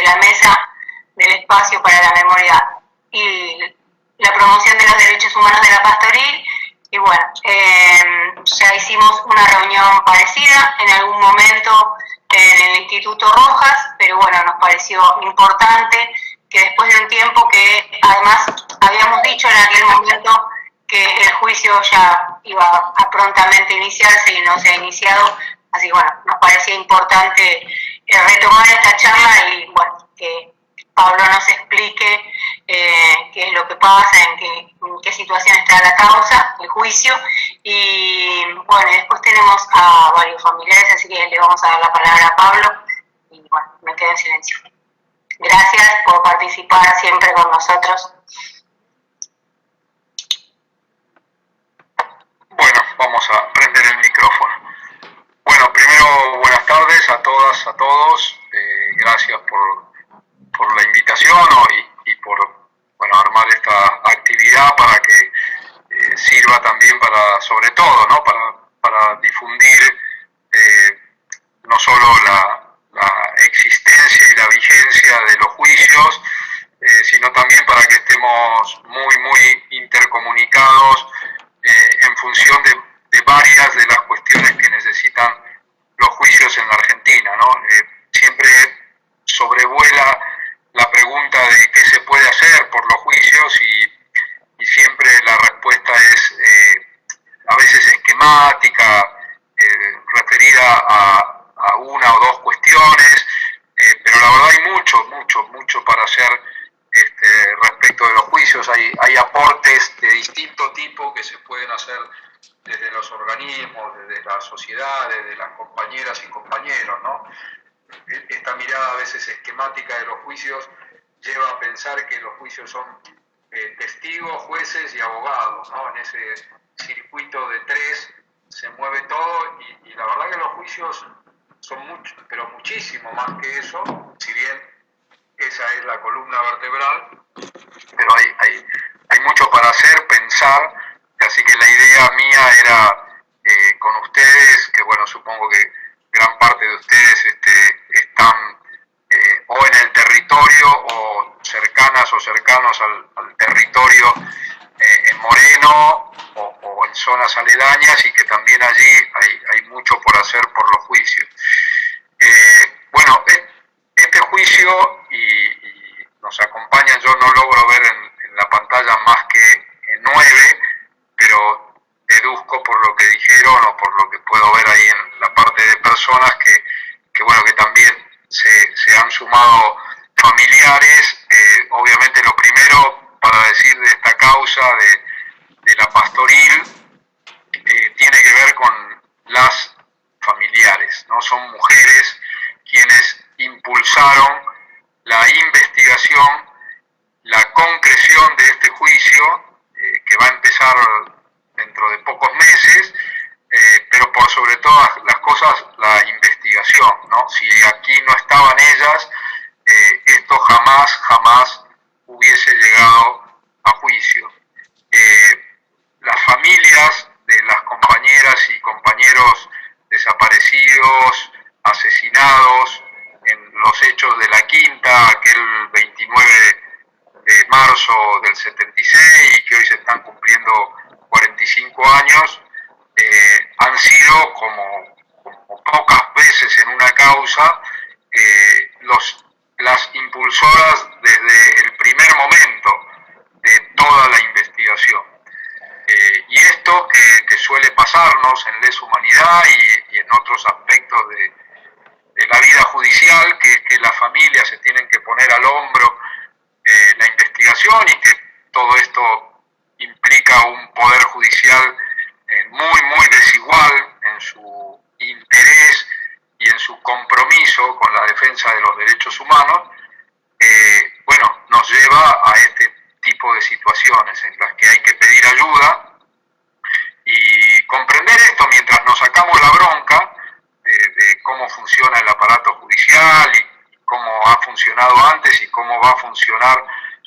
la mesa del espacio para la memoria y la promoción de los derechos humanos de la Pastoril. Y bueno, ya hicimos una reunión parecida en algún momento en el Instituto Rojas, pero bueno, nos pareció importante que después de un tiempo que además habíamos dicho en aquel momento que el juicio ya iba a prontamente iniciarse y no se ha iniciado, así que bueno, nos parecía importante retomar esta charla y bueno, que Pablo nos explique qué es lo que pasa, en qué situación está la causa, el juicio, y bueno, después tenemos a varios familiares, así que le vamos a dar la palabra a Pablo, y bueno, me quedo en silencio. Gracias por participar siempre con nosotros. Bueno, vamos a prender el micrófono. Bueno, primero, buenas tardes a todas, a todos. Gracias por la invitación y por armar esta actividad para que sirva también para, sobre todo, ¿no? para difundir no solo la existencia y la vigencia de los juicios, sino también para que estemos muy intercomunicados en función de varias de las cuestiones que necesitan los juicios en la Argentina, ¿no? Siempre sobrevuela la pregunta de qué se puede hacer por los juicios y siempre la respuesta es a veces esquemática, referida a una o dos cuestiones, pero la verdad hay mucho para hacer respecto de los juicios. Hay aportes de distinto tipo que se pueden hacer desde los organismos, desde la sociedad, desde las compañeras y compañeros, ¿no? Esta mirada a veces esquemática de los juicios lleva a pensar que los juicios son testigos, jueces y abogados, ¿no? En ese circuito de tres se mueve todo y la verdad que los juicios son mucho, pero muchísimo más que eso, si bien esa es la columna vertebral, pero hay mucho para hacer, pensar, así que la idea mía era con ustedes, que bueno, supongo que gran parte de ustedes están o en el territorio o cercanas o cercanos al territorio en Moreno o en zonas aledañas y que también allí hay mucho por hacer por los juicios. Bueno, este juicio y nos acompañan, yo no logro ver en la pantalla más que 9, pero deduzco por lo que dijeron o por lo que puedo ver ahí en la parte de personas que bueno, que también se han sumado familiares. Obviamente lo primero para decir de esta causa de la Pastoril tiene que ver con las familiares, ¿no? Son mujeres quienes impulsaron la investigación, la concreción de este juicio, que va a empezar dentro de pocos meses, pero por sobre todas las cosas la investigación, ¿no? Si aquí no estaban ellas, esto jamás hubiese llegado a juicio. Las familias de las compañeras y compañeros desaparecidos, asesinados en los hechos de la Quinta, aquel 29 de marzo del 76 y que hoy se están cumpliendo 45 años, han sido como pocas veces en una causa las impulsoras desde el primer momento de toda la investigación. Y esto que suele pasarnos en lesa humanidad y en otros aspectos de la vida judicial, que es que las familias se tienen que poner al hombro la investigación y que todo esto implica un poder judicial muy desigual en su interés y en su compromiso con la defensa de los derechos humanos, bueno, nos lleva a este tipo de situaciones en las que hay que pedir ayuda y comprender esto mientras nos sacamos la bronca de cómo funciona el aparato judicial y cómo ha funcionado antes y cómo va a funcionar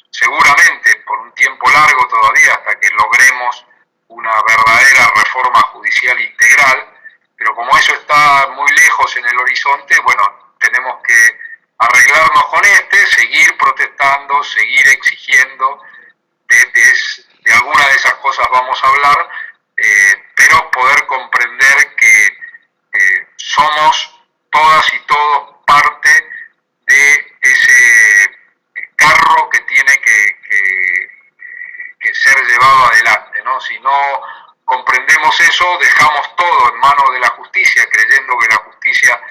seguramente por un tiempo largo todavía hasta que logremos una verdadera reforma judicial integral, pero como eso está muy lejos en el horizonte, bueno, tenemos que arreglarnos con protestando, seguir exigiendo, de alguna de esas cosas vamos a hablar, pero poder comprender que somos todas y todos parte de ese carro que tiene que ser llevado adelante, ¿no? Si no comprendemos eso, dejamos todo en manos de la justicia, creyendo que la justicia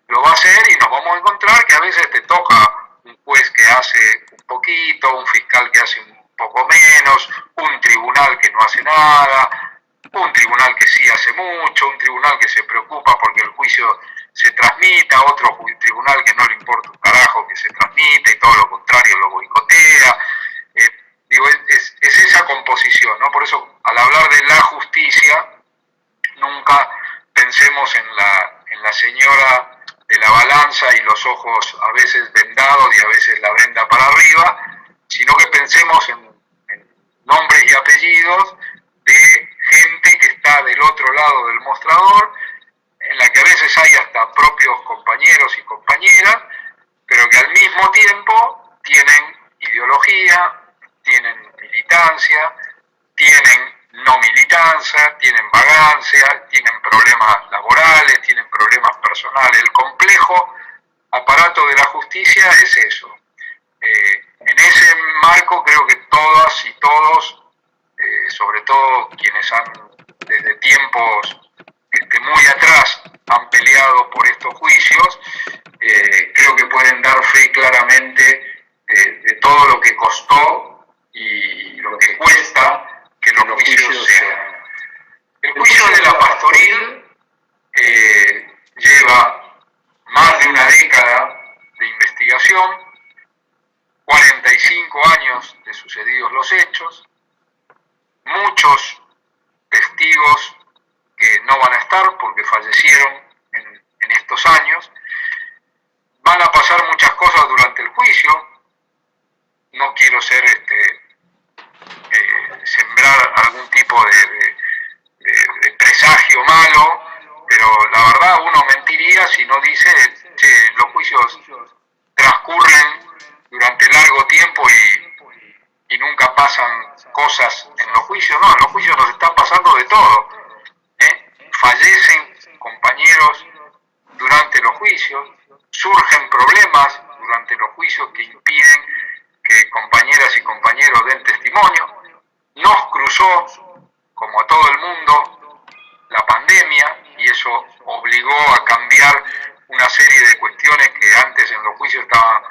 lo va a hacer, y nos vamos a encontrar que a veces te toca un juez que hace un poquito, un fiscal que hace un poco menos, un tribunal que no hace nada, un tribunal que sí hace mucho, un tribunal que se preocupa porque el juicio se transmita, otro tribunal que no le importa un carajo que se transmita y todo lo contrario lo boicotea. Es esa composición, ¿no? Por eso, al hablar de la justicia, nunca pensemos en la señora de la balanza y los ojos a veces vendados y a veces la venda para arriba, sino que pensemos en nombres y apellidos de gente que está del otro lado del mostrador, en la que a veces hay hasta propios compañeros y compañeras, pero que al mismo tiempo tienen ideología, tienen militancia, tienen no militancia, tienen vagancia, tienen problemas laborales, tienen problemas personales. El complejo aparato de la justicia es eso. En ese marco creo que todas y todos, sobre todo quienes han desde tiempos muy atrás han peleado por estos juicios, creo que pueden dar fe claramente de todo lo que costó y lo que cuesta que los juicios sean. El juicio de la Pastoril lleva más de una década de investigación, 45 años de sucedidos los hechos, muchos testigos que no van a estar porque fallecieron en estos años. Van a pasar muchas cosas durante el juicio. No quiero sembrar algún tipo de presagio malo, pero la verdad uno mentiría si no dice que los juicios transcurren durante largo tiempo y nunca pasan cosas en los juicios. No, en los juicios nos está pasando de todo. Fallecen compañeros durante los juicios, surgen problemas durante los juicios que impiden que compañeras y compañeros den testimonio. Nos cruzó, como a todo el mundo, la pandemia, y eso obligó a cambiar una serie de cuestiones que antes en los juicios estaban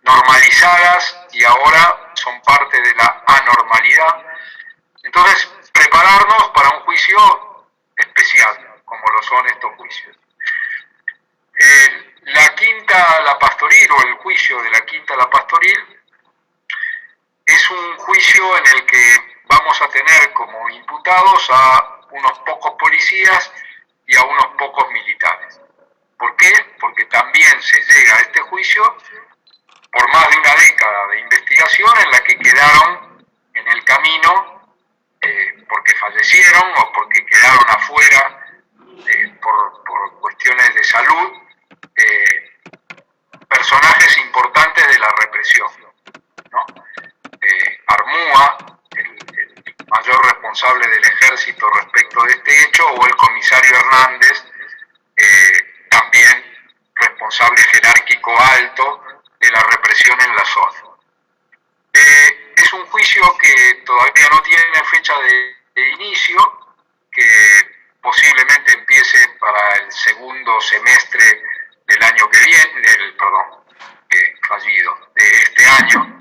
normalizadas y ahora son parte de la anormalidad. Entonces, prepararnos para un juicio especial, como lo son estos juicios. La Quinta La Pastoril, o el juicio de la Quinta La Pastoril, es un juicio en el que vamos a tener como imputados a unos pocos policías y a unos pocos militares. ¿Por qué? Porque también se llega a este juicio por más de una década de investigación en la que quedaron en el camino porque fallecieron o porque quedaron afuera por cuestiones de salud, personajes importantes de la represión, ¿no? Armúa, el mayor responsable del ejército respecto de este hecho, o el comisario Hernández, también responsable jerárquico alto de la represión en la zona. Es un juicio que todavía no tiene fecha de inicio, que posiblemente empiece para el segundo semestre del año que viene, de este año.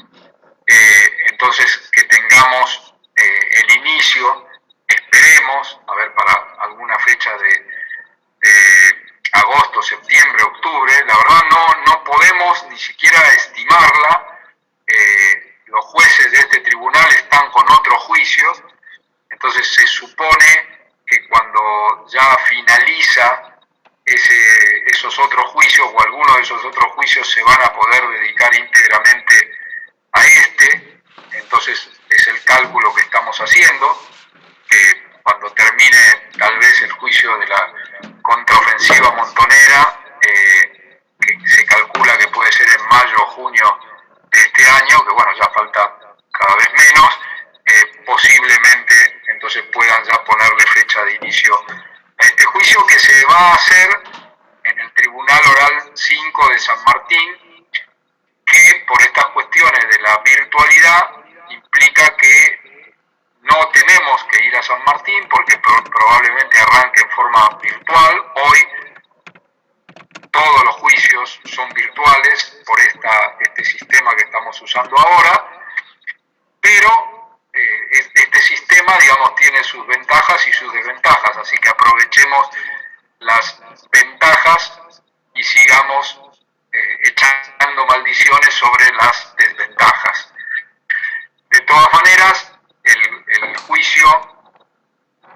Entonces, que tengamos el inicio, esperemos, a ver, para alguna fecha de agosto, septiembre, octubre. La verdad no podemos ni siquiera estimarla. Los jueces de este tribunal están con otros juicios, entonces se supone que cuando ya finaliza esos otros juicios, o algunos de esos otros juicios, se van a poder dedicar íntegramente a este. Entonces es el cálculo que estamos haciendo, que cuando termine tal vez el juicio de la contraofensiva montonera, que se calcula que puede ser en mayo o junio Martín, que por estas cuestiones de la virtualidad implica que no tenemos que ir a San Martín porque probablemente arranque en forma virtual. Hoy todos los juicios son virtuales por este sistema que estamos usando ahora, pero este sistema, digamos, tiene sus ventajas y sus desventajas, así que aprovechemos las ventajas y sigamos echando maldiciones sobre las desventajas. De todas maneras, el juicio,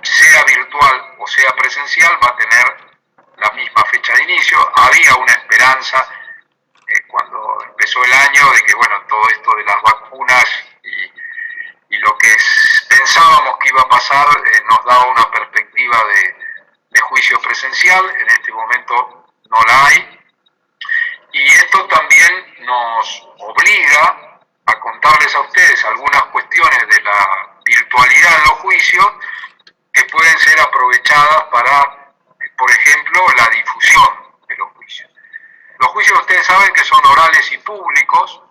sea virtual o sea presencial, va a tener la misma fecha de inicio. Había una esperanza cuando empezó el año de que, bueno, todo esto de las vacunas y lo que pensábamos que iba a pasar nos daba una perspectiva de juicio presencial. En este momento no la hay. Y esto también nos obliga a contarles a ustedes algunas cuestiones de la virtualidad en los juicios que pueden ser aprovechadas para, por ejemplo, la difusión de los juicios. Los juicios ustedes saben que son orales y públicos,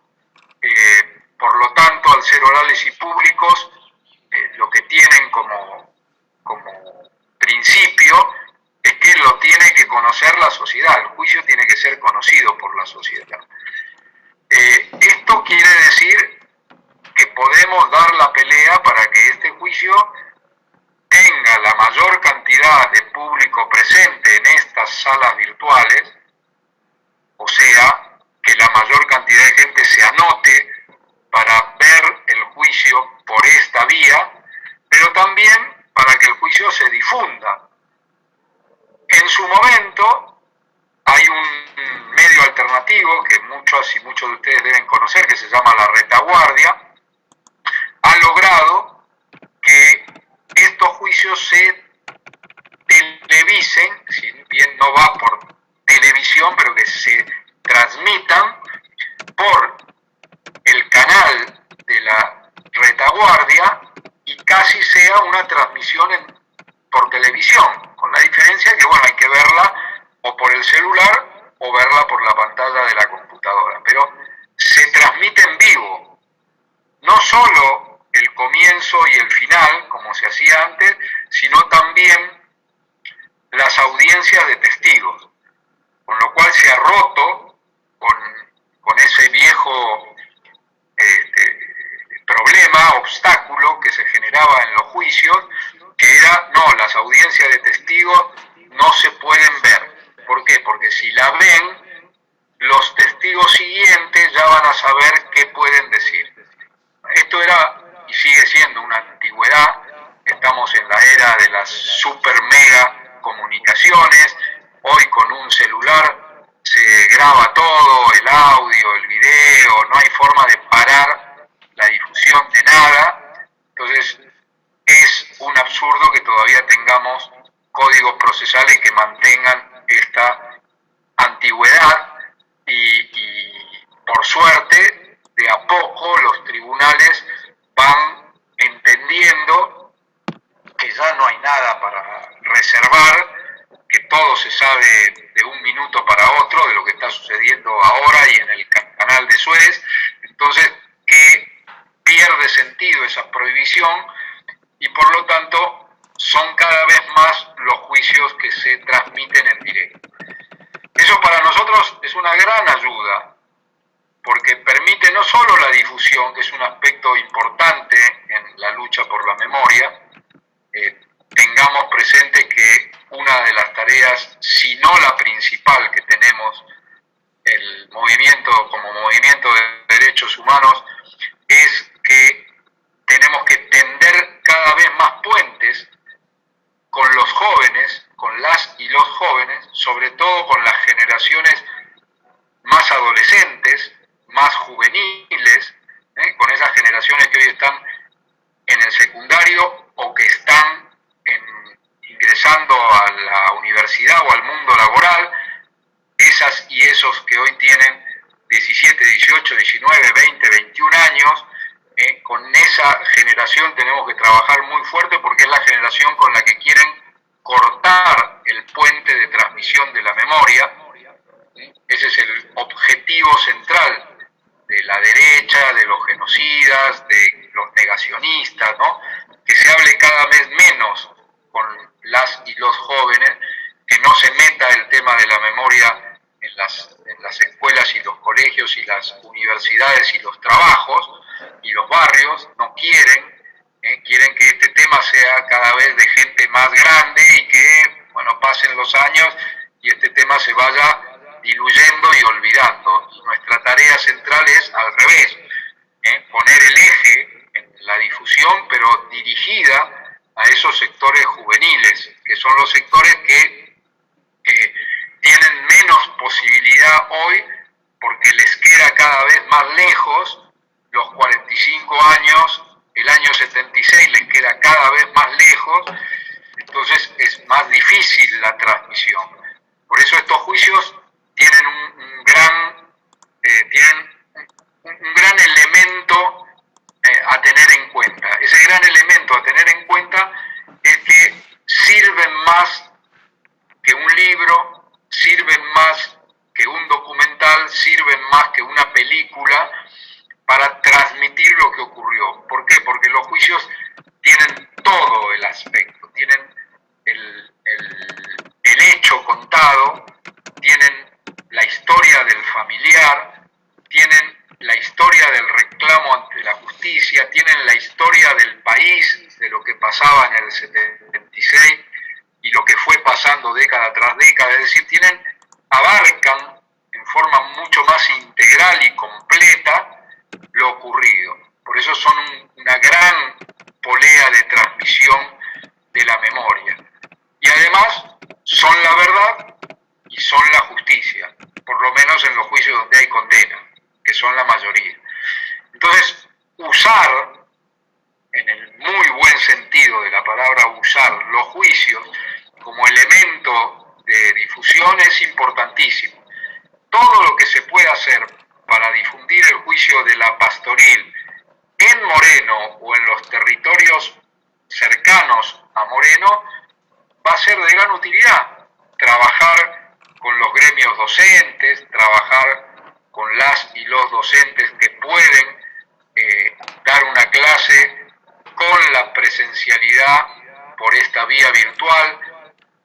por lo tanto, al ser orales y públicos, lo que tienen como principio es que lo tiene que conocer la sociedad. El juicio tiene que ser conocido por la sociedad. Esto quiere decir que podemos dar la pelea para que este juicio tenga la mayor cantidad de público presente en estas salas virtuales, o sea, que la mayor cantidad de gente se anote para ver el juicio por esta vía, pero también para que el juicio se difunda. En su momento hay un medio alternativo que muchos y muchos de ustedes deben conocer, que se llama La Retaguardia. Ha logrado que estos juicios se televisen, si bien no va por televisión, pero que se transmitan por el canal de La Retaguardia y casi sea una transmisión por televisión, con la diferencia que, bueno, hay que verla o por el celular o verla por la pantalla de la computadora, pero se transmite en vivo, no solo el comienzo y el final, como se hacía antes, sino también las audiencias de testigos, con lo cual se ha roto con ese viejo problema, obstáculo que se generaba en los juicios, que era, no, las audiencias de testigos no se pueden ver. ¿Por qué? Porque si la ven, los testigos siguientes ya van a saber qué pueden decir. Esto era y sigue siendo una antigüedad. Estamos en la era de las super mega comunicaciones. Hoy con un celular se graba todo, el audio, el video, no hay forma de parar la difusión de nada. Entonces es un absurdo que todavía tengamos códigos procesales que mantengan esta antigüedad y por suerte de a poco los tribunales van entendiendo que ya no hay nada para reservar, que todo se sabe de un minuto para otro de lo que está sucediendo ahora y en el canal de Suez. Entonces que pierde sentido esa prohibición y por lo tanto son cada vez más los juicios que se transmiten en directo. Eso para nosotros es una gran ayuda, porque permite no solo la difusión, que es un aspecto importante en la lucha por la memoria. Tengamos presente que una de las tareas, si no la principal que tenemos el movimiento como movimiento de derechos humanos, es que tenemos que tender cada vez más puentes con los jóvenes, con las y los jóvenes, sobre todo con las generaciones más adolescentes, más juveniles, con esas generaciones que hoy están en el secundario o que están ingresando a la universidad o al mundo laboral, esas y esos que hoy tienen 17, 18, 19, 20, 21 años. Con esa generación tenemos que trabajar muy fuerte porque es la generación con la que quieren cortar el puente de transmisión de la memoria. Ese es el objetivo y las universidades y los trabajos y los barrios no quieren, quieren que este tema sea cada vez de gente más grande y que, bueno, pasen los años y este tema se vaya diluyendo y olvidando. Y nuestra tarea central es al revés, poner el eje en la difusión, pero dirigida a esos sectores juveniles, que son los sectores que tienen menos posibilidad hoy porque les queda cada vez más lejos los 45 años, el año 76 les queda cada vez más lejos, entonces es más difícil la transmisión. Por eso estos juicios tienen un gran elemento a tener en cuenta. Ese gran elemento a tener en cuenta es que sirven más que un libro, sirven más que un documental, sirven más que una película para transmitir lo que ocurrió. ¿Por qué? Porque los juicios tienen todo el aspecto, tienen el hecho contado, tienen la historia del familiar, tienen la historia del reclamo ante la justicia, tienen la historia del país, de lo que pasaba en el 76 y lo que fue pasando década tras década, es decir, abarcan en forma mucho más integral y completa lo ocurrido. Por eso son una gran polea de transmisión de la memoria. Y además son la verdad y son la justicia, por lo menos en los juicios donde hay condena, que son la mayoría. Entonces, usar, en el muy buen sentido de la palabra usar, los juicios como elemento de difusión es importantísimo. Todo lo que se pueda hacer para difundir el juicio de la Pastoril en Moreno o en los territorios cercanos a Moreno va a ser de gran utilidad. Trabajar con los gremios docentes, trabajar con las y los docentes que pueden dar una clase con la presencialidad por esta vía virtual,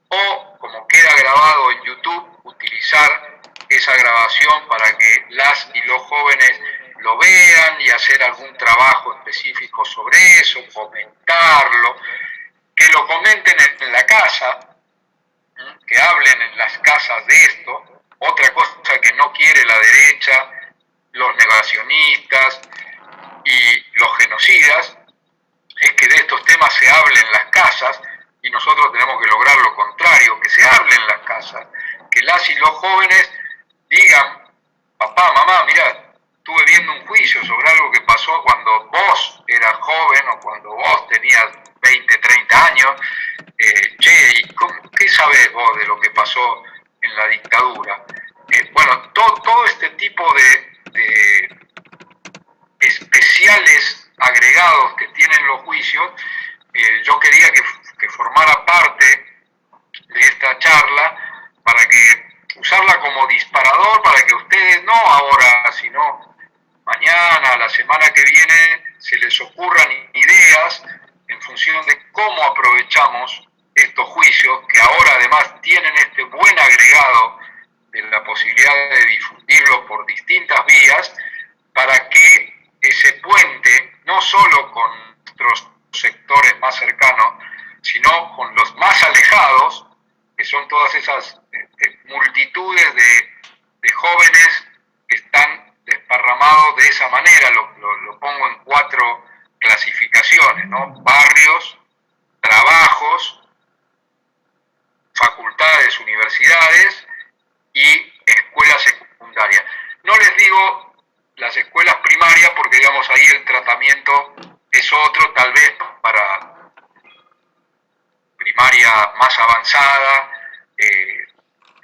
o como queda grabado en YouTube, utilizar esa grabación para que las y los jóvenes lo vean y hacer algún trabajo específico sobre eso, comentarlo, que lo comenten en la casa, que hablen en las casas de esto. Otra cosa que no quiere la derecha, los negacionistas y los genocidas, es que de estos temas se hable en las casas, y nosotros tenemos que lograr lo contrario, que se hable en las casas, que las y los jóvenes digan: papá, mamá, mira, estuve viendo un juicio sobre algo que pasó cuando vos eras joven o cuando vos tenías 20, 30 años, ¿y qué sabés vos de lo que pasó en la dictadura? Bueno, todo este tipo de especiales agregados que tienen los juicios, yo quería que formara parte de esta charla para que usarla como disparador, para que ustedes, no ahora, sino mañana, la semana que viene, se les ocurran ideas en función de cómo aprovechamos estos juicios, que ahora además tienen este buen agregado de la posibilidad de difundirlo por distintas vías, para que ese puente, no solo con nuestros sectores más cercanos, sino con los más alejados, que son todas esas multitudes de jóvenes que están desparramados de esa manera. Lo pongo en 4 clasificaciones, ¿no? Barrios, trabajos, facultades, universidades y escuelas secundarias. No les digo las escuelas primarias porque, digamos, ahí el tratamiento es otro, tal vez para primaria más avanzada,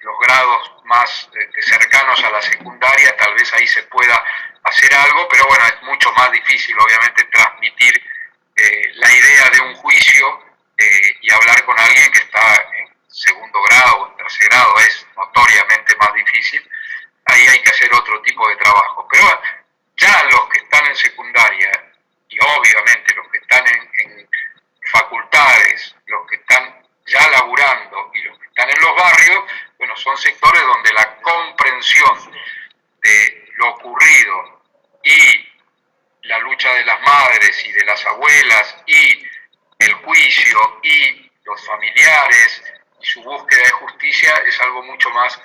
los grados más cercanos a la secundaria, tal vez ahí se pueda hacer algo, pero bueno, es mucho más difícil obviamente transmitir la idea de un juicio y hablar con alguien que está en segundo grado o en tercer grado, es notoriamente más difícil. Ahí hay que hacer otro tipo de trabajo, pero ya los que están en secundaria y obviamente los que están en facultades, los que están ya laburando y los que están en los barrios, bueno, son sectores donde la comprensión de lo ocurrido y la lucha de las madres y de las abuelas y el juicio y los familiares y su búsqueda de justicia es algo mucho más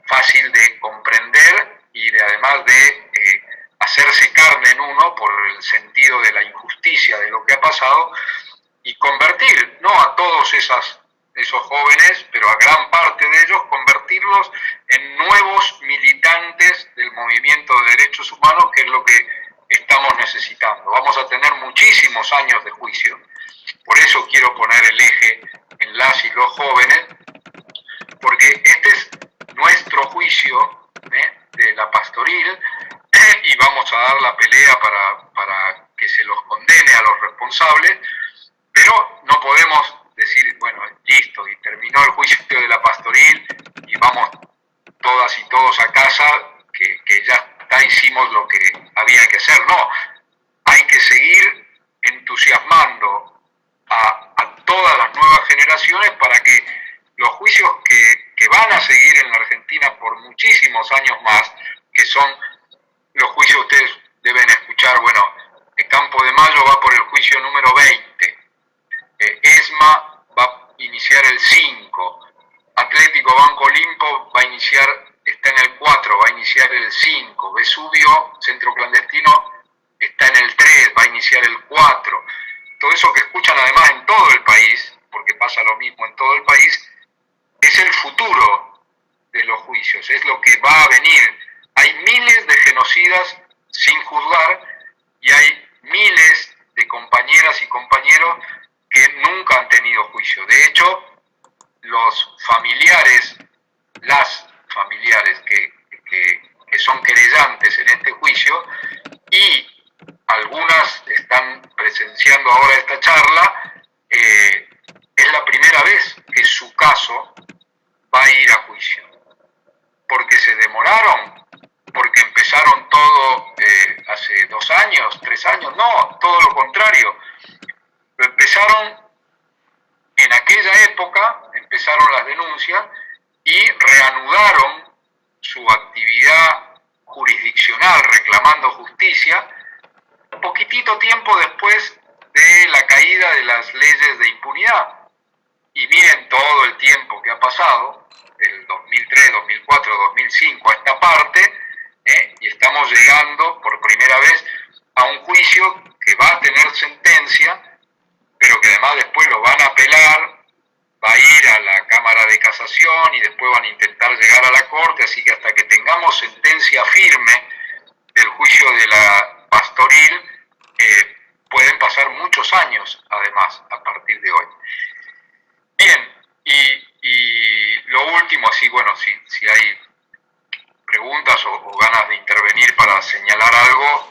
fácil de comprender y de además de hacerse carne en uno por el sentido de la injusticia de lo que ha pasado y convertir, no a todos esos jóvenes, pero a gran parte de ellos, convertirlos en nuevos militantes del movimiento de derechos humanos, que es lo que estamos necesitando. Vamos a tener muchísimos años de juicio. Por eso quiero poner el eje en las y los jóvenes, porque este es nuestro juicio de la pastoril y vamos a dar la pelea para que se los condene a los responsables, pero no podemos decir, bueno, listo, y terminó el juicio de la pastoril y vamos todas y todos a casa, que ya está, hicimos lo que había que hacer. No, hay que seguir entusiasmando a todas las nuevas generaciones para que los juicios que van a seguir en la Argentina por muchísimos años más, que son los juicios, ustedes deben escuchar, bueno, Campo de Mayo va por el juicio número 20, ESMA va a iniciar el 5, Atlético Banco Olimpo va a iniciar, está en el 4, va a iniciar el 5, Vesubio, centro clandestino, está en el 3, va a iniciar el 4. Todo eso que escuchan además en todo el país, porque pasa lo mismo en todo el país, es el futuro de los juicios, es lo que va a venir. Hay miles de genocidas sin juzgar y hay miles de compañeras y compañeros que nunca han tenido juicio. De hecho, los familiares, las familiares que son querellantes en este juicio, y algunas están presenciando ahora esta charla, es la primera vez que su caso va a ir a juicio. Porque se demoraron, porque empezaron todo hace 2 años, 3 años, no, todo lo contrario. Empezaron en aquella época, empezaron las denuncias y reanudaron su actividad jurisdiccional reclamando justicia poquitito tiempo después de la caída de las leyes de impunidad. Y miren todo el tiempo que ha pasado, del 2003, 2004, 2005 a esta parte, y estamos llegando por primera vez a un juicio que va a tener sentencia, pero que además después lo van a apelar, va a ir a la Cámara de Casación y después van a intentar llegar a la Corte, así que hasta que tengamos sentencia firme del juicio de la pastoril, pueden pasar muchos años además a partir de hoy. Bien, y lo último, así, bueno, si hay preguntas o ganas de intervenir para señalar algo,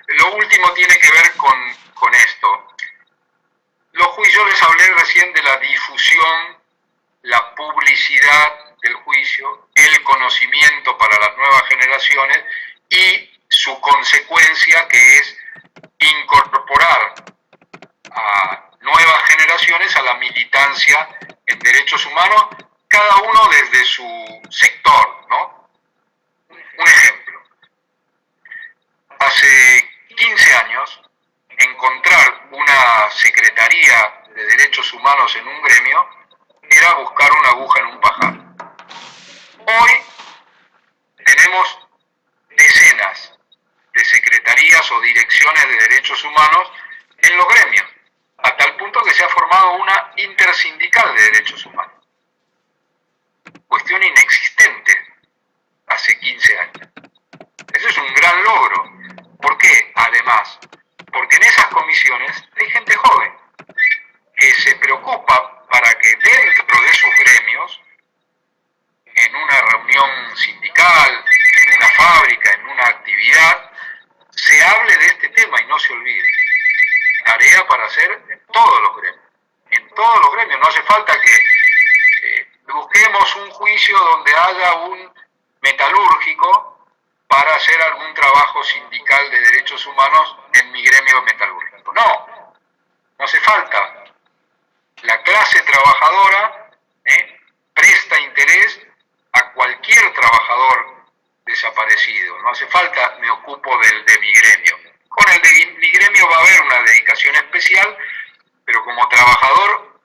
lo último tiene que ver con esto. Los juicios, yo les hablé recién de la difusión, la publicidad del juicio, el conocimiento para las nuevas generaciones y su consecuencia, que es incorporar a nuevas generaciones a la militancia en derechos humanos, cada uno desde su sector, ¿no? Un ejemplo. Hace 15 años, encontrar una secretaría de derechos humanos en un gremio era buscar una aguja en un pajar. Hoy tenemos decenas de secretarías o direcciones de derechos humanos en los gremios, a tal punto que se ha formado una intersindical de derechos humanos. Cuestión inexistente hace 15 años. Eso es un gran logro. ¿Por qué? Además, porque en esas comisiones hay gente joven que se preocupa para que dentro de sus gremios, en una reunión sindical, en una fábrica, en una actividad, se hable de este tema y no se olvide. Tarea para hacer en todos los gremios. En todos los gremios. No hace falta que busquemos un juicio donde haya un metalúrgico para hacer algún trabajo sindical de derechos humanos en mi gremio metalúrgico. No, no hace falta. La clase trabajadora presta interés a cualquier trabajador desaparecido no hace falta, me ocupo del de mi gremio. Con el de mi gremio va a haber una dedicación especial, pero como trabajador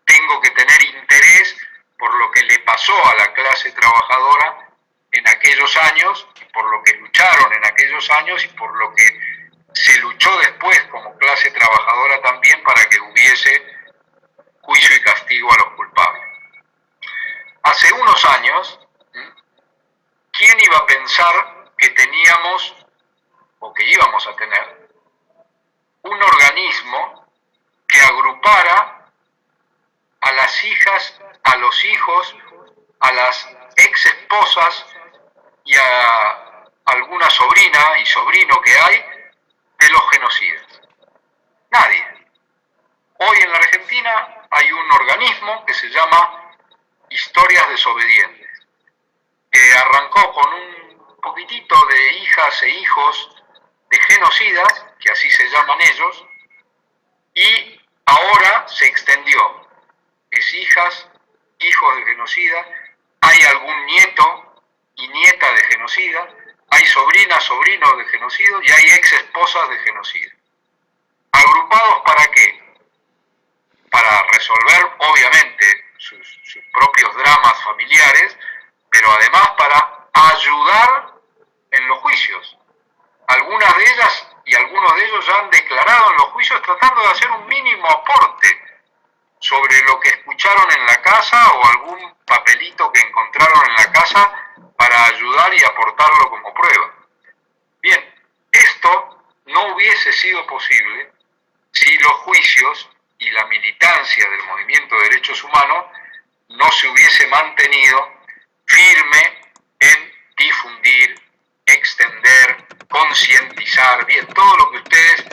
tengo que tener interés por lo que le pasó a la clase trabajadora en aquellos años, por lo que lucharon en aquellos años y por lo que se luchó después como clase trabajadora también para que hubiese juicio y castigo a los culpables. Hace unos años, ¿quién iba a pensar que teníamos o que íbamos a tener un organismo que agrupara a las hijas, a los hijos, a las ex esposas y a alguna sobrina y sobrino que hay de los genocidas? Nadie. Hoy en la Argentina hay un organismo que se llama Historias Desobedientes, que arrancó con un poquitito de hijas e hijos de genocidas, que así se llaman ellos, y ahora se extendió. Es hijas, hijos de genocida, hay algún nieto y nieta de genocida, hay sobrinas, sobrinos de genocidio y hay ex esposas de genocida. ¿Agrupados para qué? Para resolver, obviamente, sus propios dramas familiares, pero además para ayudar en los juicios. Algunas de ellas y algunos de ellos ya han declarado en los juicios tratando de hacer un mínimo aporte sobre lo que escucharon en la casa o algún papelito que encontraron en la casa para ayudar y aportarlo como prueba. Bien, esto no hubiese sido posible si los juicios y la militancia del movimiento de derechos humanos no se hubiese mantenido firme en difundir, extender, concientizar, bien, todo lo que ustedes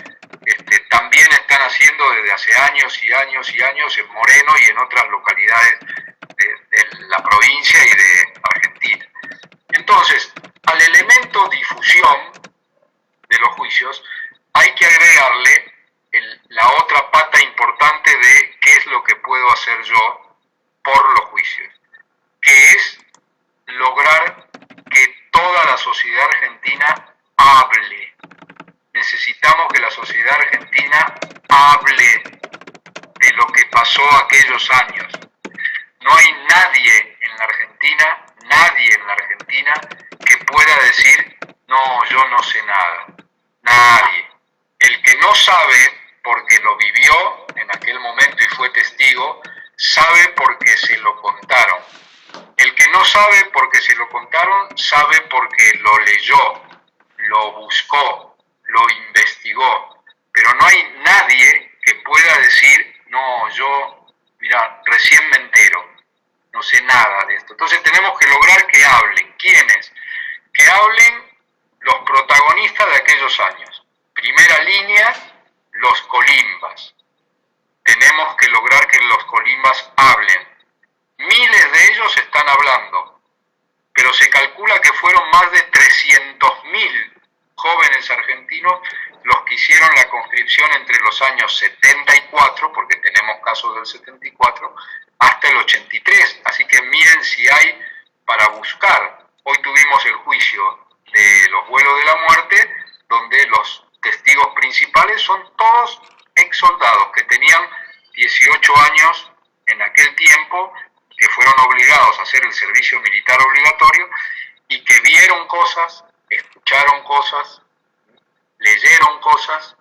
también están haciendo desde hace años y años y años en Moreno y en otras localidades de la provincia y de Argentina. Entonces, al elemento difusión de los juicios hay que agregarle la otra pata importante de qué es lo que puedo hacer yo por los juicios, que es lograr que toda la sociedad argentina hable. Necesitamos que la sociedad argentina hable de lo que pasó aquellos años. No hay nadie en la Argentina que pueda decir, no, yo no sé nada. Nadie. El que no sabe, porque lo vivió en aquel momento y fue testigo, sabe porque se lo contaron. El que no sabe porque se lo contaron, sabe porque lo leyó, lo buscó, lo investigó. Pero no hay nadie que pueda decir, no, yo, mira, recién me entero, no sé nada de esto. Entonces tenemos que lograr que hablen. ¿Quiénes? Que hablen los protagonistas de aquellos años. Primera línea, los colimbas. Tenemos que lograr que los colimbas hablen. Miles de ellos están hablando, pero se calcula que fueron más de 300.000 jóvenes argentinos los que hicieron la conscripción entre los años 74, porque tenemos casos del 74, hasta el 83. Así que miren si hay para buscar. Hoy tuvimos el juicio de los vuelos de la muerte, donde los testigos principales son todos ex soldados que tenían 18 años en aquel tiempo, que fueron obligados a hacer el servicio militar obligatorio y que vieron cosas, escucharon cosas, leyeron cosas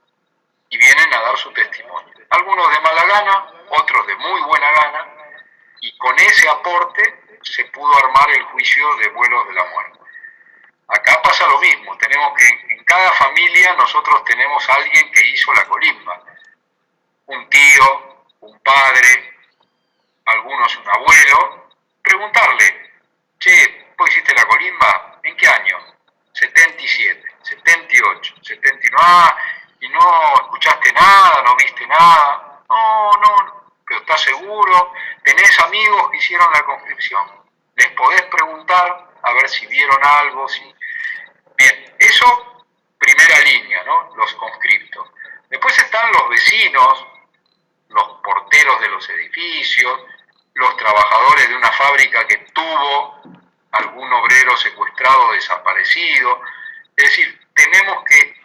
y vienen a dar su testimonio. Algunos de mala gana, otros de muy buena gana, y con ese aporte se pudo armar el juicio de vuelos de la muerte. Acá pasa lo mismo, tenemos que en cada familia nosotros tenemos a alguien que hizo la colimba, un tío, un padre, algunos un abuelo, preguntarle, che, ¿vos hiciste la colimba? ¿En qué año? 77, 78, 79, y no escuchaste nada, no viste nada, no, pero ¿estás seguro? ¿Tenés amigos que hicieron la conscripción? ¿Les podés preguntar a ver si vieron algo? Si... Bien, eso, primera línea, ¿no? Los conscriptos. Después están los vecinos, los porteros de los edificios, los trabajadores de una fábrica que tuvo algún obrero secuestrado o desaparecido, Es decir, tenemos que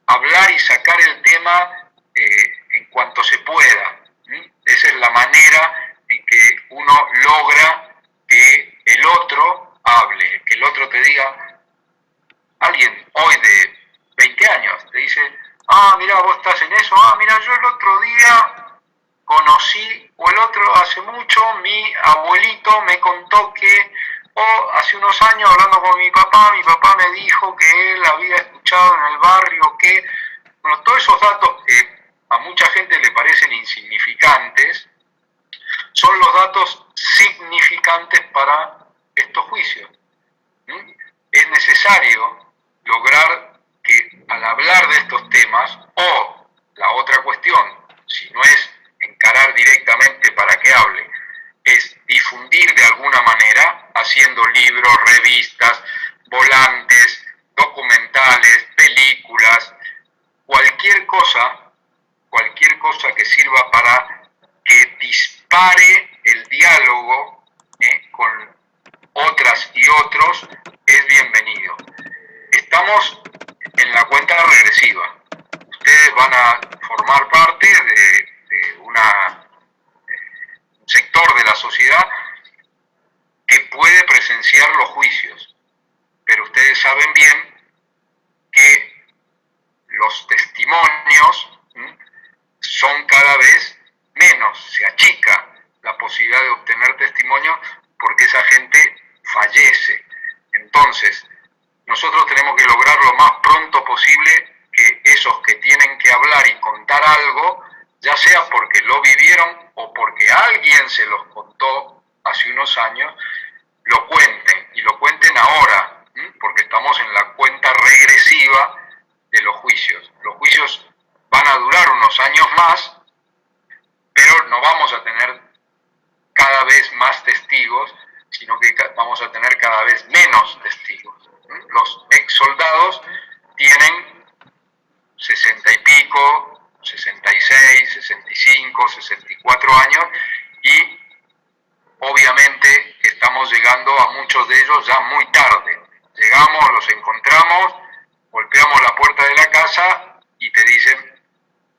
hablar y sacar el tema en cuanto se pueda. Esa es la manera en que uno logra que el otro hable, que el otro te diga, alguien hoy de 20 años te dice, ah, mira, vos estás en eso, ah, mira, yo el otro día conocí, o el otro hace mucho, mi abuelito me contó que, o hace unos años hablando con mi papá me dijo que él había escuchado en el barrio que, bueno, todos esos datos que a mucha gente le parecen insignificantes, son los datos significantes para estos juicios. Es necesario lograr que al hablar de estos temas, o la otra cuestión, si no es encarar directamente para que hable, es difundir de alguna manera, haciendo libros, revistas, volantes, documentales, películas, cualquier cosa que sirva para que dispare el diálogo con otras y otros, es bienvenido. Estamos en la cuenta regresiva. Ustedes van a formar parte de un sector de la sociedad que puede presenciar los juicios, pero ustedes saben bien que los testimonios son cada vez menos, se achica la posibilidad de obtener testimonios porque esa gente fallece. Entonces, nosotros tenemos que lograr lo más pronto posible que esos que tienen que hablar y contar algo, ya sea porque lo vivieron o porque alguien se los contó hace unos años, lo cuenten, y lo cuenten ahora, porque estamos en la cuenta regresiva de los juicios. Los juicios van a durar unos años más, pero no vamos a tener cada vez más testigos, sino que vamos a tener cada vez menos testigos. Los ex soldados tienen 60 y pico, 66, 65, 64 años, y obviamente estamos llegando a muchos de ellos ya muy tarde. Llegamos, los encontramos, golpeamos la puerta de la casa y te dicen,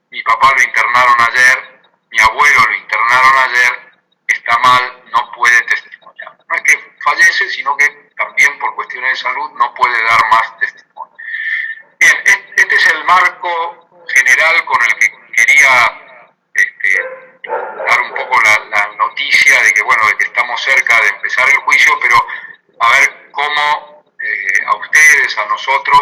mi papá lo internaron ayer, mi abuelo lo internaron ayer, está mal, no puede testimoniar. No es que fallece, sino que también por cuestiones de salud no puede dar más testimonio. Bien, este es el marco general con el que quería dar un poco la noticia de que, bueno, de que estamos cerca de empezar el juicio, pero a ver cómo a ustedes, a nosotros,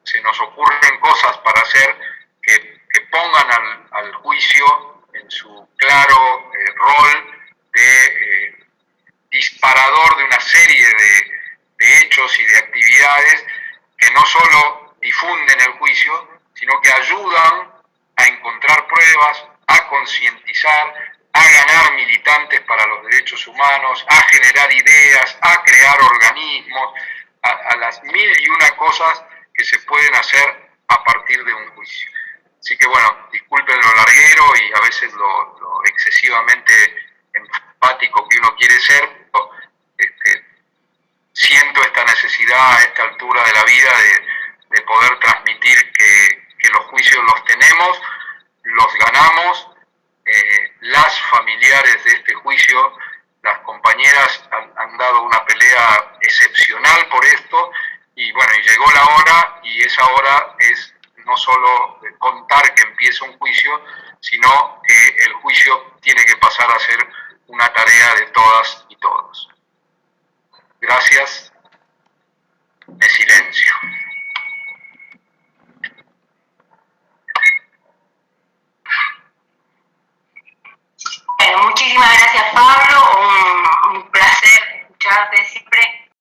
se nos ocurren cosas para hacer que pongan al juicio en su claro rol de disparador de una serie de hechos y de actividades que no solo difunden el juicio, sino que ayudan a encontrar pruebas, a concientizar, a ganar militantes para los derechos humanos, a generar ideas, a crear organismos, a las mil y una cosas que se pueden hacer a partir de un juicio. Así que bueno, disculpen lo larguero y a veces lo excesivamente enfático que uno quiere ser, pero siento esta necesidad a esta altura de la vida de poder transmitir que los juicios los tenemos, los ganamos, las familiares de este juicio, las compañeras han dado una pelea excepcional por esto, y bueno, y llegó la hora, y esa hora es no solo contar que empieza un juicio, sino que el juicio tiene que pasar a ser una tarea de todas y todos. Gracias.